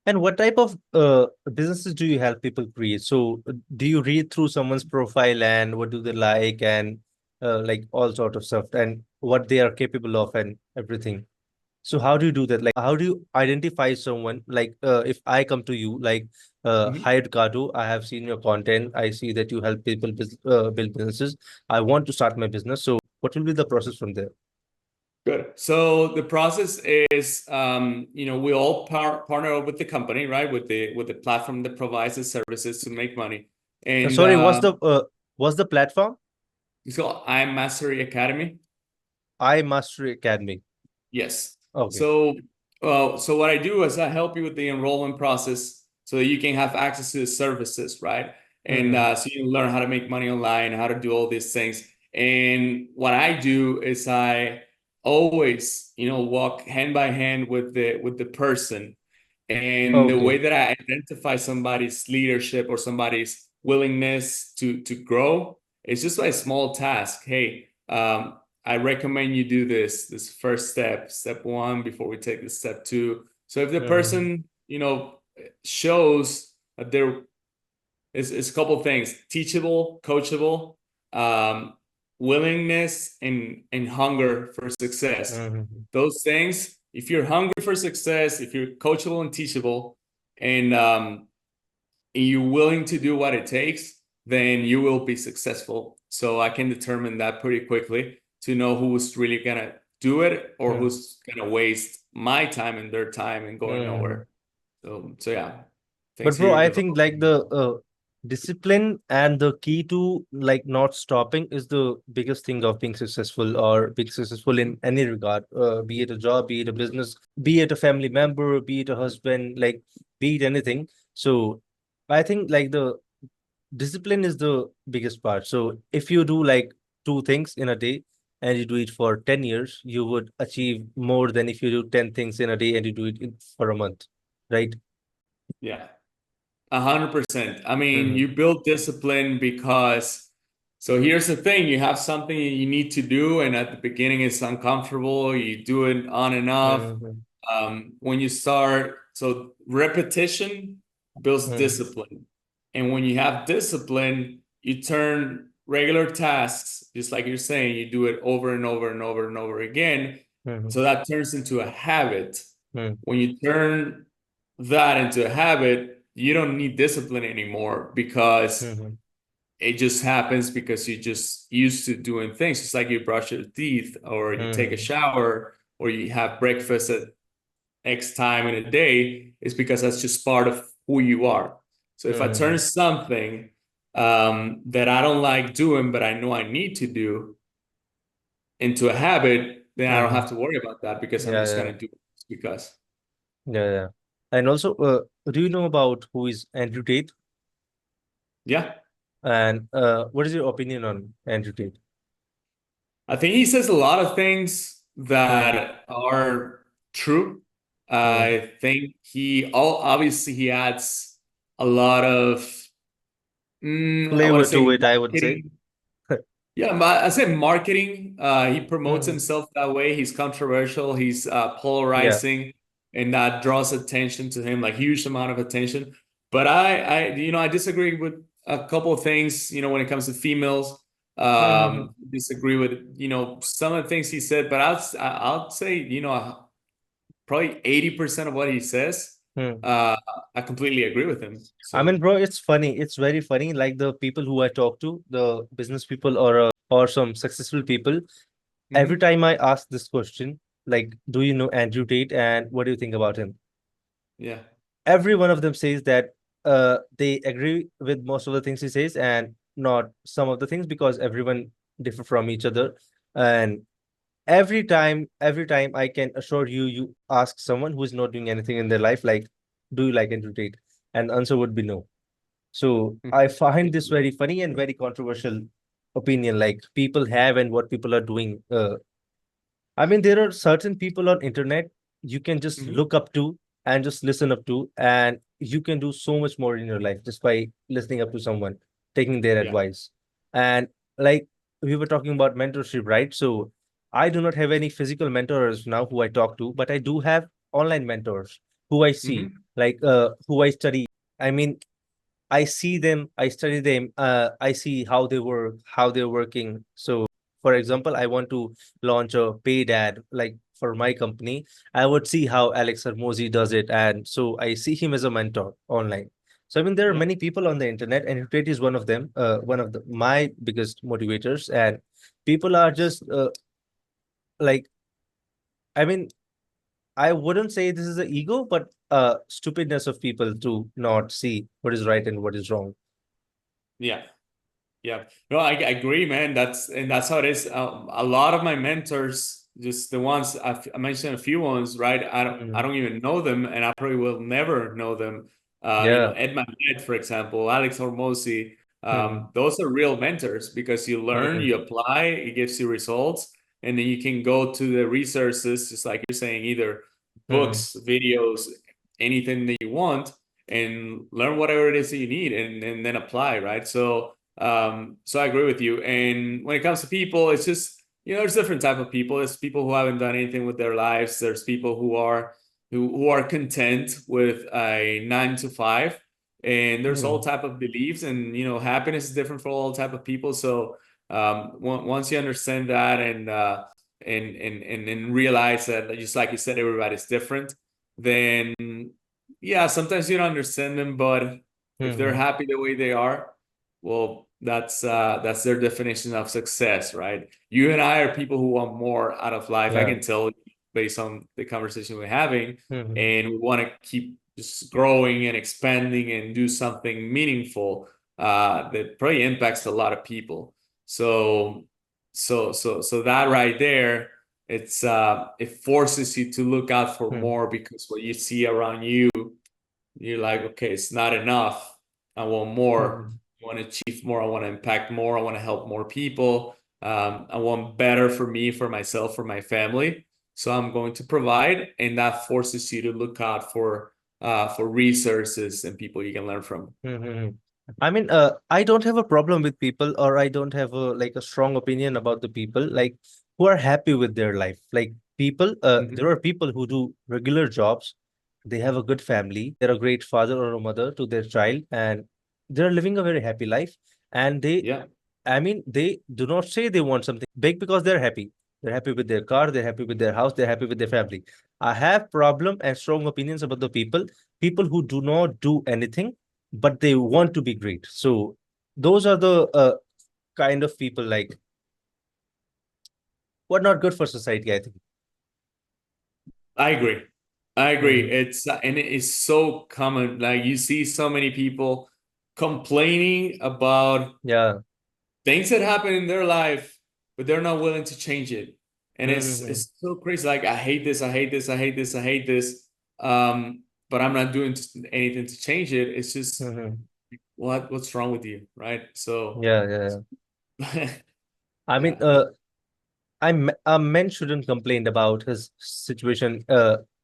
And what type of businesses do you help people create? So, do you read through someone's profile and what do they like and like all sort of stuff and what they are capable of and everything? So, how do you do that? Like, how do you identify someone? Like, if I come to you, like, Mhm. hi Ricardo, I have seen your content. I see that you help people build businesses. I want to start my business. So, what will be the process from there? Good. So the process is, we all partner up with the company, right? With the platform that provides the services to make money. And Sorry, what's the platform? it's called I'm Mastery Academy. I Mastery Academy. Yes. Okay. So what I do is I help you with the enrollment process so that you can have access to the services, right? And Mm-hmm. so you can learn how to make money online, how to do all these things. And what I do is I always, walk hand by hand with the person. And the way Okay. that I identify somebody's leadership or somebody's willingness to grow is just by a small task. Hey, I recommend you do this first step one before we take the step two. So if the Mm-hmm. person, shows that there is a couple of things: teachable, coachable, um, willingness, and hunger for success. Mm-hmm. Those things, if you're hungry for success, if you're coachable and teachable, and you're willing to do what it takes, then you will be successful. So I can determine that pretty quickly to know who's really gonna do it or who's gonna waste my time and their time and going Mm-hmm. nowhere. So yeah, But thanks to bro, your I think like development. the discipline and the key to like not stopping is the biggest thing of being successful or being successful in any regard, be it a job, be it a business, be it a family member, be it a husband, like be it anything. So I think like the discipline is the biggest part. So if you do like two things in a day and you do it for 10 years, you would achieve more than if you do 10 things in a day and you do it for a month, right? Yeah. 100%. I mean, Mm-hmm. you build discipline because, so here's the thing, you have something you need to do, and at the beginning it's uncomfortable. You do it on and off. Mm-hmm. When you start, so repetition builds Mm-hmm. discipline. And when you have discipline, you turn regular tasks, just like you're saying, you do it over and over and over and over again. Mm-hmm. So that turns into a habit. Mm-hmm. When you turn that into a habit, you don't need discipline anymore because Mm-hmm. it just happens because you just used to doing things. It's like you brush your teeth or you take a Mm-hmm. shower or you have breakfast at X time in a day. It's because that's just part of who you are. So if I turn Mm-hmm. something that I don't like doing, but I know I need to do into a habit, then I don't Mm-hmm. have to worry about that because I'm Yeah, just yeah, gonna do it because. yeah, yeah. And also, do you know about who is Andrew Tate? Yeah. And what is your opinion on Andrew Tate? I think he says a lot of things Mm-hmm. that are true. Mm-hmm. I think obviously he adds a lot of I want Flavor to to say it, I would say. marketing. Yeah, but I say marketing. He promotes Mm-hmm. himself that way. He's controversial. He's Yeah. polarizing, and that draws attention to him, like huge amount of attention. But I disagree with a couple of things. When it comes to females, Mm-hmm. disagree with some of the things he said. But I'll say probably 80% of what he says, I completely agree with him. I mean, So. bro, it's funny. It's very funny. Like the people who I talk to, the business people or some successful people, every Mhm. time I ask this question, like, do you know Andrew Tate and what do you think about him? Yeah. Every one of them says that they agree with most of the things he says and not some of the things, because everyone differ from each other. And every time I can assure you, you ask someone who is not doing anything in their life, like, do you like and rotate? And the answer would be no. So I find this very funny and very controversial opinion, like people have and what people are doing. I mean, there are certain people on internet you can just Mhm. look up to and just listen up to, and you can do so much more in your life just by listening up to someone, taking their Yeah. advice. And like we were talking about mentorship, right? So I do not have any physical mentors now who I talk to, but I do have online mentors who I see, Hmm. like who I study. I mean, I see them, I study them, I see how they work, how they're working. So, for example, I want to launch a paid ad like for my company. I would see how Alex Hermosi does it. And so I see him as a mentor online. So, I mean, there are Yeah. many people on the internet, and Rotate is one of them, one of my biggest motivators. And people are just like, I mean, I wouldn't say this is an ego, but stupidness of people to not see what is right and what is wrong. Yeah. Yeah, no, I agree, man. That's how it is. A lot of my mentors, just the ones I mentioned, a few ones, right? I Mhm. don't even know them, and I probably will never know them. Yeah. Ed Magnet, for example, Alex Hormozy. Mhm. Those are real mentors because you learn, Mhm. you apply, it gives you results, and then you can go to the resources, just like you're saying, either Mhm. books, videos, anything that you want, and learn whatever it is that you need, and then apply, right? So I agree with you. And when it comes to people, it's just, there's different type of people. There's people who haven't done anything with their lives. There's people who are content with a 9 to 5, and there's all Mhm. type of beliefs. And happiness is different for all type of people. So once you understand that, and realize that, just like you said, everybody's different, then yeah, sometimes you don't understand them, but if they're Mhm. happy the way they are, well, that's their definition of success, right? You and I are people who want more out of life. I Yeah. can tell based on the conversation we're having, Mhm. and we want to keep just growing and expanding and do something meaningful that probably impacts a lot of people. So, so that right there, it forces you to look out for Mhm. more, because what you see around you, you're like, okay, it's not enough. I want more. Mhm. I want to achieve more. I want to impact more. I want to help more people. I want better for me, for myself, for my family. So I'm going to provide, and that forces you to look out for resources and people you can learn from. Mhm. I mean, I don't have a problem with people, or I don't have a like a strong opinion about the people like who are happy with their life. Like people, there Mhm. are people who do regular jobs, they have a good family, they're a great father or a mother to their child, and they're living a very happy life. And they, Yeah, I mean, they do not say they want something big because they're happy. They're happy with their car, they're happy with their house, they're happy with their family. I have problem and strong opinions about the people who do not do anything, but they want to be great. So those are the kind of people like what not good for society, I think. I agree. I agree. Mhm. And it is so common. Like, you see so many people complaining about Yeah. things that happen in their life, but they're not willing to change it. And it's Mhm. it's so crazy. Like, I hate this, I hate this, I hate this, I hate this. But I'm not doing anything to change it. It's just, Mhm. what's wrong with you, right? So Yeah, yeah, yeah. I mean, yeah, a man shouldn't complain about his situation,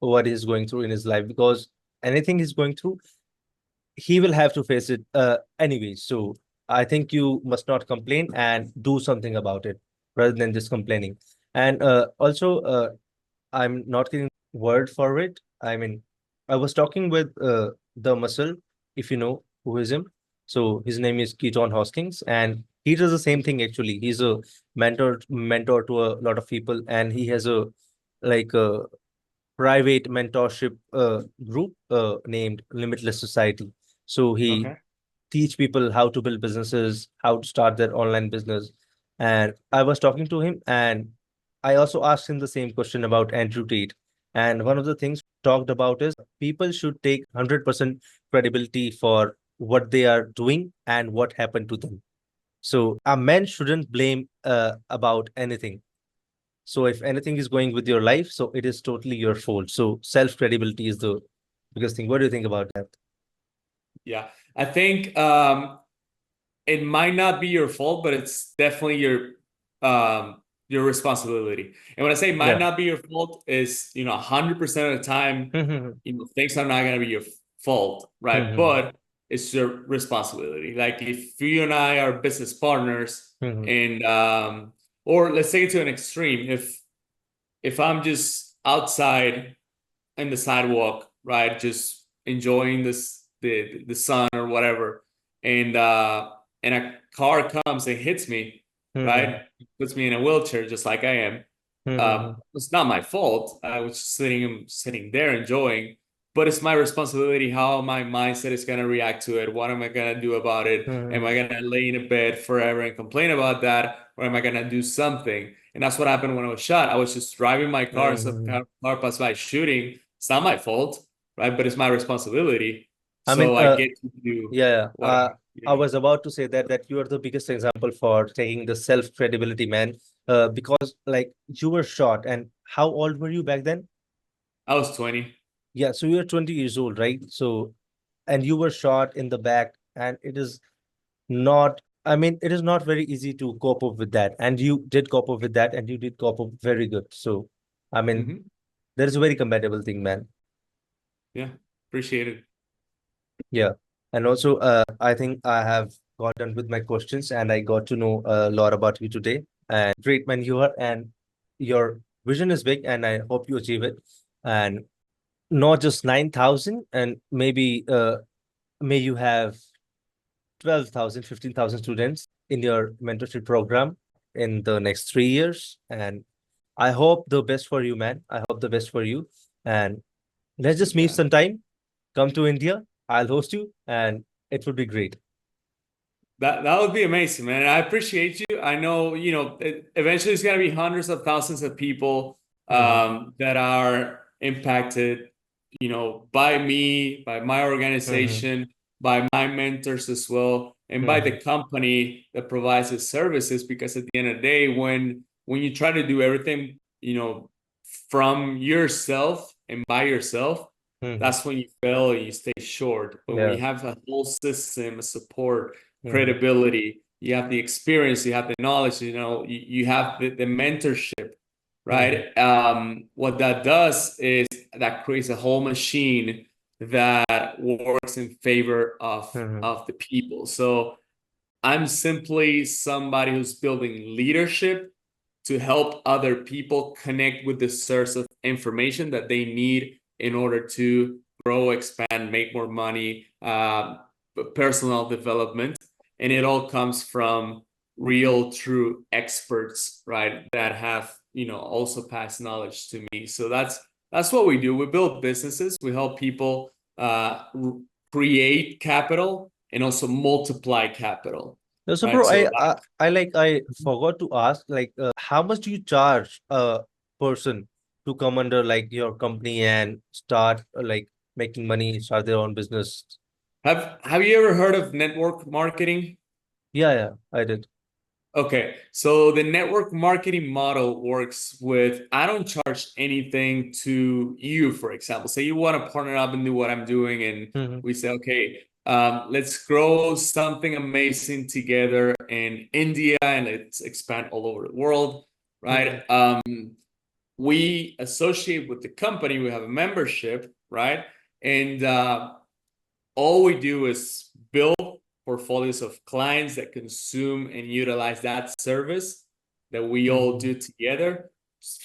what he's going through in his life, because anything he's going through, he will have to face it anyway. So I think you must not complain and do something about it rather than just complaining. And also, I'm not getting word for it. I mean, I was talking with the muscle, if you know who is him. So his name is Keaton Hoskins, and he does the same thing actually. He's a mentor to a lot of people, and he has a like a private mentorship group named Limitless Society. So he okay. teach people how to build businesses, how to start their online business. And I was talking to him, and I also asked him the same question about Andrew Tate. And one of the things talked about is people should take 100% credibility for what they are doing and what happened to them. So a man shouldn't blame about anything. So if anything is going with your life, so it is totally your fault. So self credibility is the biggest thing. What do you think about that? Yeah, I think it might not be your fault, but it's definitely your responsibility. And when I say might Yeah. not be your fault, is 100% of the time, Mm-hmm. things are not gonna be your fault, right? Mm-hmm. But it's your responsibility. Like if you and I are business partners, Mm-hmm. and or let's take it to an extreme. If I'm just outside in the sidewalk, right, just enjoying the sun or whatever, and a car comes and hits me, Mm-hmm. right, puts me in a wheelchair just like I am. Mm-hmm. It's not my fault. I was just sitting there enjoying, but it's my responsibility how my mindset is gonna react to it. What am I gonna do about it? Am I Mm-hmm. gonna lay in a bed forever and complain about that, or am I gonna do something? And that's what happened when I was shot. I was just driving my car, and some Mm-hmm. car passed by shooting. It's not my fault, right? But it's my responsibility. I mean, So I get to do yeah. what I, I was about to say that you are the biggest example for taking the self credibility, man. Because like you were shot, and how old were you back then? I was 20. Yeah, so you're 20 years old, right? So, and you were shot in the back, and it is not, I mean, it is not very easy to cope up with that. And you did cope up with that, and you did cope up very good. So, I mean, Hmm. that is a very commendable thing, man. Yeah, appreciate it. Yeah. And also, I think I have got done with my questions and I got to know a lot about you today. And great man you are, and your vision is big, and I hope you achieve it. And not just 9,000, and maybe may you have 12,000, 15,000 students in your mentorship program in the next 3 years. And I hope the best for you, man. I hope the best for you. And let's just Appreciate meet that. sometime. Come to India. I'll host you, and it would be great. That would be amazing, man. I appreciate you. I know, eventually it's gonna be hundreds of thousands of people Hmm. that are impacted, by me, by my Hmm. organization, by my mentors as well, and by the Hmm. company that provides the services. Because at the end of the day, when you try to do everything, from yourself and by yourself, Hmm. that's when you fail and you stay short. But when Yeah. you have a whole system, a support, Hmm. credibility, you have the experience, you have the knowledge, you have the mentorship, Hmm. right? What that does is that creates a whole machine that works in favor Hmm. of the people. So I'm simply somebody who's building leadership to help other people connect with the source of information that they need in order to grow, expand, make more money, personal development. And it all comes from real, true experts, right? That have, also passed knowledge to me. So that's what we do. We build businesses. We help people create capital and also multiply capital, So, right? bro, So I forgot to ask, like, how much do you charge a person to come under like your company and start like making money, start their own business? have you ever heard of network marketing? Yeah, yeah, I did. Okay, so the network marketing model works with I don't charge anything to you, for example. Say you want to partner up and do what I'm doing, and Hmm. we say, okay, let's grow something amazing together in India and let's expand all over the world, Hmm. right? We associate with the company, we have a membership, right? And all we do is build portfolios of clients that consume and utilize that service that we all Hmm. do together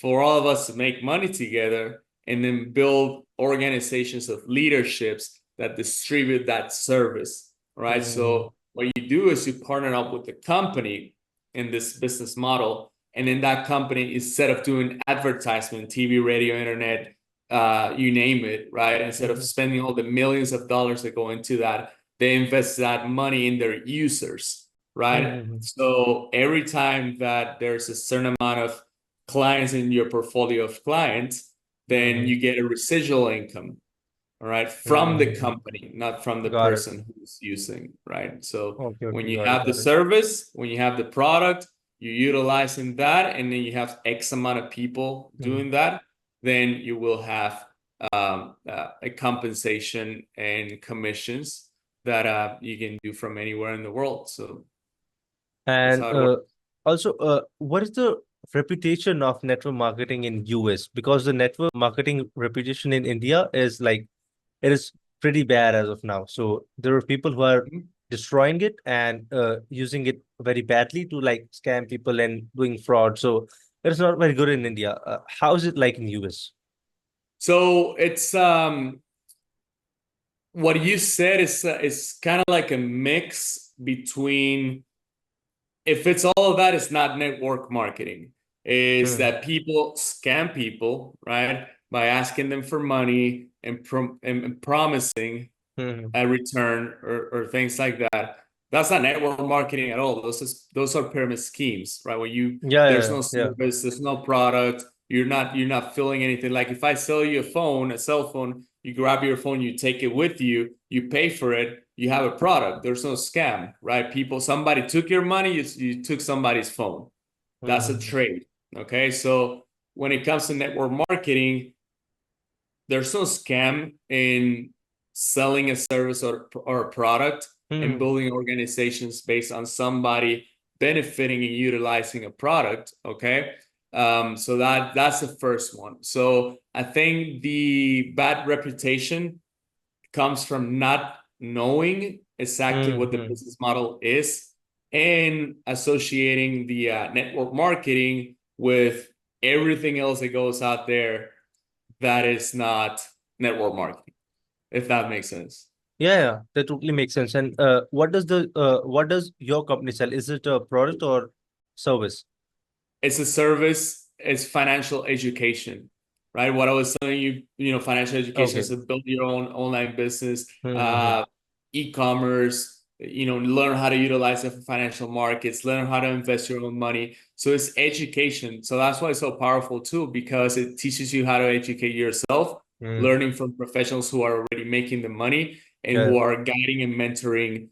for all of us to make money together, and then build organizations of leaderships that distribute that service, right? Hmm. So what you do is you partner up with the company in this business model, and then that company, instead of doing advertisement, TV, radio, internet, you name it, right? Instead of Hmm. spending all the millions of dollars that go into that, they invest that money in their users, right? Hmm. So every time that there's a certain amount of clients in your portfolio of clients, then you get a residual income, all right, from the company, not from the Got it. person who's using, right? So Okay, when okay, you got it, have the got it. service, when you have the product, you're utilizing that, and then you have X amount of people doing that, then you will have a compensation and commissions that you can do from anywhere in the world. So that's And how it works. also, what is the reputation of network marketing in US? Because the network marketing reputation in India is like it is pretty bad as of now. So there are people who are destroying it and using it very badly to like scam people and doing fraud. So it's not very good in India. How is it like in US? So it's what you said is kind of like a mix between, if it's all of that, it's not network marketing. Is Hmm. that people scam people, right? By asking them for money and promising Hmm. a return or things like that. That's not network marketing at all. Those are pyramid schemes, right? Where Yeah, there's yeah, no yeah. service, there's no product, you're not filling anything. Like if I sell you a cell phone, you grab your phone, you take it with you, you pay for it, you have a product. There's no scam, right? Somebody took your money, you took somebody's phone. That's a Hmm. trade. Okay. So when it comes to network marketing, there's no scam in selling a service or a product and Hmm. building organizations based on somebody benefiting and utilizing a product. Okay. So that's the first one. So I think the bad reputation comes from not knowing exactly what the Hmm. business model is and associating the network marketing with everything else that goes out there that is not network marketing, if that makes sense. Yeah, yeah, that totally makes sense. And what does your company sell? Is it a product or service? It's a service, it's financial education, right? What I was telling you, financial education Okay. is to build your own online business, Hmm. e-commerce, learn how to utilize the financial markets, learn how to invest your own money. So it's education. So that's why it's so powerful too, because it teaches you how to educate yourself, Hmm. learning from professionals who are already making the money and Yeah. who are guiding and mentoring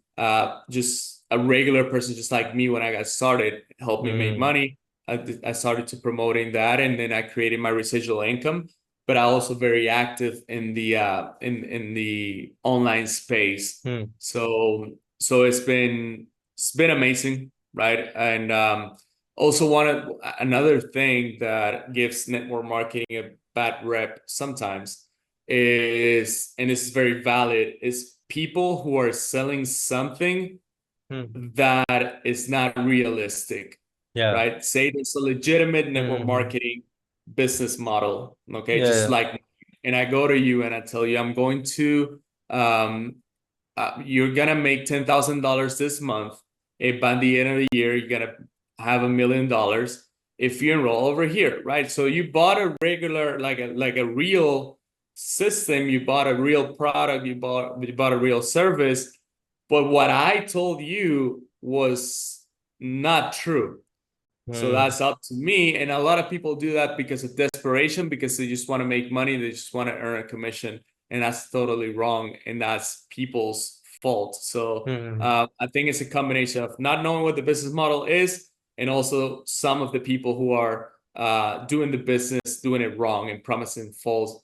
just a regular person just like me when I got started, helped me make Hmm. money. I started to promoting that, and then I created my residual income. But I also very active in the online space. Hmm. So it's been amazing, right? And also another thing that gives network marketing a bad rep sometimes is, and this is very valid, is people who are selling something Hmm. that is not realistic, Yeah. right? Say there's a legitimate network Hmm. marketing business model, okay? Yeah. Just Yeah. like, and I go to you and I tell you, I'm going to, you're gonna make $10,000 this month. If by the end of the year, you're gonna have $1 million if you enroll over here, right? So you bought a regular, like a real system, you bought a real product, you bought a real service, but what I told you was not true. So Hmm. that's up to me. And a lot of people do that because of desperation, because they just want to make money, they just want to earn a commission. And that's totally wrong. And that's people's fault. So Hmm. I think it's a combination of not knowing what the business model is, and also some of the people who are doing the business, doing it wrong and promising false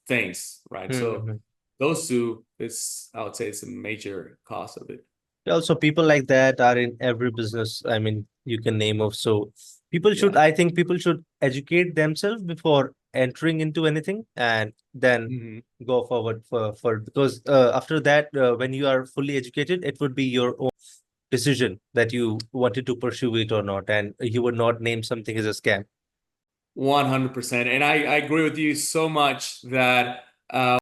things, right? So Hmm. those two, I would say it's a major cause of it. Also, people like that are in every business. I mean, you can name of. So people should, Yeah. I think people should educate themselves before entering into anything and then Mhm. go forward for because after that, when you are fully educated, it would be your own decision that you wanted to pursue it or not, and you would not name something as a scam. 100%. And I agree with you so much that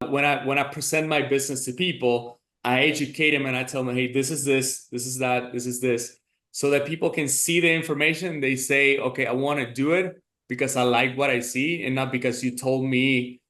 when I present my business to people, I educate them and I tell them, hey, this is this is that, this is this, so that people can see the information. They say, okay, I want to do it because I like what I see and not because you told me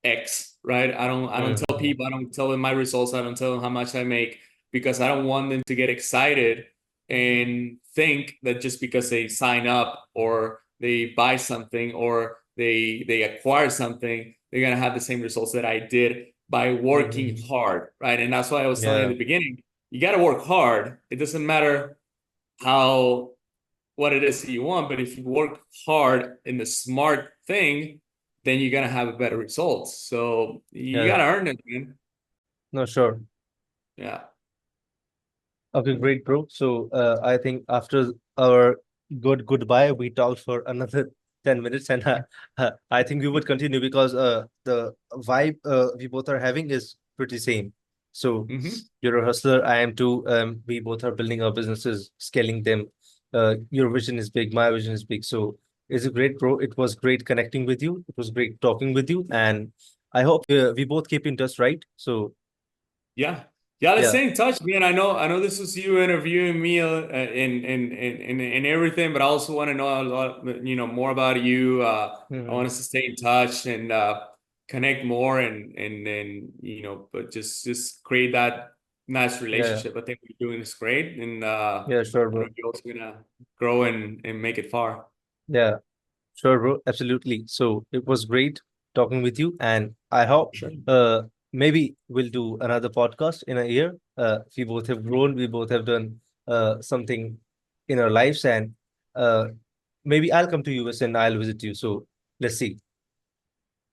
X, right? I don't tell Mhm. people, I don't tell them my results, I don't tell them how much I make, because I don't want them to get excited and think that just because they sign up or they buy something or they acquire something, they're gonna have the same results that I did by working Hmm. hard, right? And that's why I was telling you in Yeah. the beginning, you got to work hard. It doesn't matter how what it is that you want, but if you work hard in the smart thing, then you're gonna have a better results. So you Yeah. gotta earn it, man. No, sure. Yeah. Okay, great, bro. So I think after our goodbye, we talked for another 10 minutes, and I think we would continue because the vibe we both are having is pretty same. So Hmm. you're a hustler, I am too. We both are building our businesses, scaling them. Your vision is big, my vision is big. So it's a great, bro. It was great connecting with you. It was great talking with you, and I hope we both keep in touch, right? So Yeah. Yeah, let's yeah. stay in touch, man. I know this was you interviewing me in everything, but I also want to know a lot, more about you. I want Mhm. us to stay in touch and connect more and but just create that nice Yeah, relationship. I think we're doing this great, and yeah, sure, I know bro. you're also gonna grow and make it far. Yeah. Sure, bro. Absolutely. So it was great talking with you, and I hope Sure. maybe we'll do another podcast in a year. We both have grown, we both have done something in our lives, and uh, maybe I'll come to US and I'll visit you. So let's see.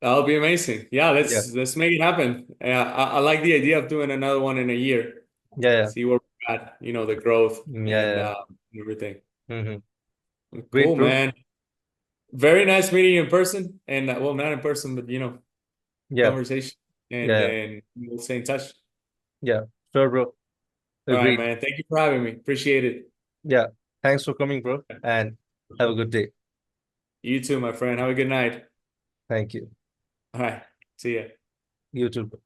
That'll be amazing. Yeah, Yeah, let's make it happen. I like the idea of doing another one in a year. yeah, See where we're at, the growth yeah, and yeah. everything. Hmm. Great, Cool, bro. man. Very nice meeting you in person, and well, not in person, but Yeah, conversation, and yeah, then we'll stay in touch. yeah. Sure, bro. All right, Agreed. man. Thank you for having me. Appreciate it. Yeah. Thanks for coming, bro, and have a good day. You too, my friend. Have a good night. Thank you. All right. See ya. You too, bro.